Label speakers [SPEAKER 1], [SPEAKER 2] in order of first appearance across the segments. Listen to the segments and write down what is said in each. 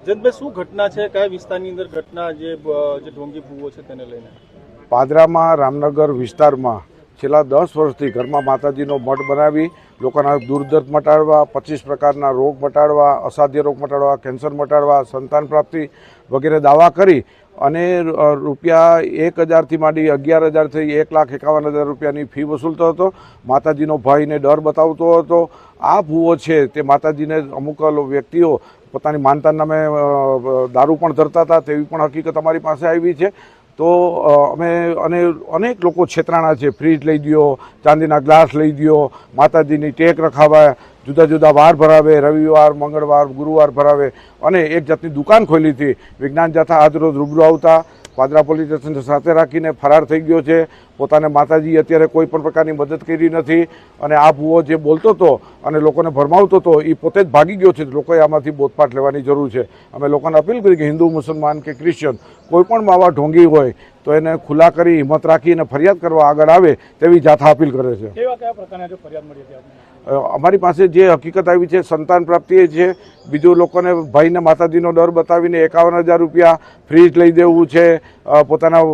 [SPEAKER 1] જયંતભાઈ, શું ઘટના છે, કયા વિસ્તારની અંદર ઘટના જે ઢોંગી ભૂવો છે તેને લઈને?
[SPEAKER 2] પાદરામાં રામનગર વિસ્તારમાં છેલ્લા 10 વર્ષથી ઘરમાં માતાજીનો મઠ બનાવી લોકોના દુર્દર્દ મટાડવા, 25 પ્રકારના રોગ મટાડવા, અસાધ્ય રોગ મટાડવા, કેન્સર મટાડવા, સંતાન પ્રાપ્તિ વગેરે દાવા કરી અને રૂપિયા 1000થી માંડી 11,000 થી 1,51,000 રૂપિયાની ફી વસૂલતો હતો. માતાજીનો ભાઈને ડર બતાવતો હતો. આ ભૂવો છે તે માતાજીને અમુક વ્યક્તિઓ પોતાની માનતા નામે દારૂ પણ ધરતા હતા તેવી પણ હકીકત અમારી પાસે આવી છે. તો અમે અનેક લોકો છેતરાણા છે. ફ્રીજ લઈ દો, ચાંદીના ગ્લાસ લઈ દો, માતાજીની ટેક રખાવે, જુદા જુદા વાર ભરાવે, રવિવાર, મંગળવાર, ગુરુવાર ભરાવે અને એક જાતની દુકાન ખોલી હતી. વિજ્ઞાન જાથા આજરોજ રૂબરૂ આવતા પાદરા પોલીસ સ્ટેશન સાથે રાખીને ફરાર થઈ ગયો છે. પોતાને માતાજી અત્યારે કોઈ પણ પ્રકારની મદદ કરી નથી અને આ ભૂવો જે બોલતો હતો અને લોકોને ભરમાવતો હતો એ પોતે જ ભાગી ગયો છે. લોકોએ આમાંથી બોધપાઠ લેવાની જરૂર છે. અમે લોકોને અપીલ કરી કે હિન્દુ, મુસલમાન કે ક્રિશ્ચન કોઈ પણ આવા ઢોંગી હોય તો એને ખુલ્લા કરી હિંમત રાખીને ફરિયાદ કરવા આગળ આવે તેવી જાથા અપીલ કરે છે.
[SPEAKER 1] કેવા કયા પ્રકારના જો ફરિયાદ મળી હતી?
[SPEAKER 2] અમારી પાસે જે હકીકત આવી છે સંતાન પ્રાપ્તિ છે. બીજું લોકોને ભાઈને માતાજીનો ડર બતાવીને 51,000 રૂપિયા ફ્રીજ લઈ દેવું છે, પોતાના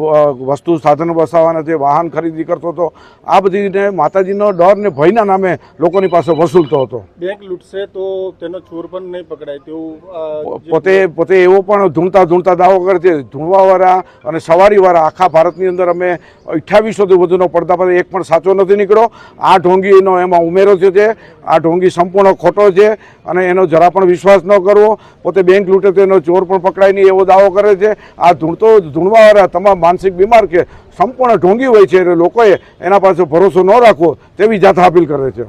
[SPEAKER 2] વસ્તુ સાધનો વસાવવાના છે, વાહન ખરીદી કરતો હતો. આ બધીને માતાજીનો ડર ને ભયના નામે લોકોની પાસે વસૂલતો હતો.
[SPEAKER 1] બેંક લૂંટશે તો તેનો ચોર પણ નહીં પકડાય તેવું
[SPEAKER 2] પોતે એવો પણ ધૂણતા દાવો કરે છે. ધૂણવાવાળા અને સવારીવાળા આખા ભારતની અંદર અમે 2800થી વધુનો પડદાપદ એક પણ સાચો નથી નીકળ્યો. આ ઢોંગીનો એમાં ઉમેરો છે. આ ઢોંગી સંપૂર્ણ ખોટો છે અને એનો જરા પણ વિશ્વાસ ન કરવો. પોતે બેંક લૂંટે તો એનો ચોર પણ પકડાય નહીં એવો દાવો કરે છે. આ ધૂણવાવાળા તમામ માનસિક બીમાર કે સંપૂર્ણ ઢોંગી હોય છે એટલે લોકોએ એના પાસે ભરોસો ન રાખવો તેવી જાથા અપીલ કરે છે.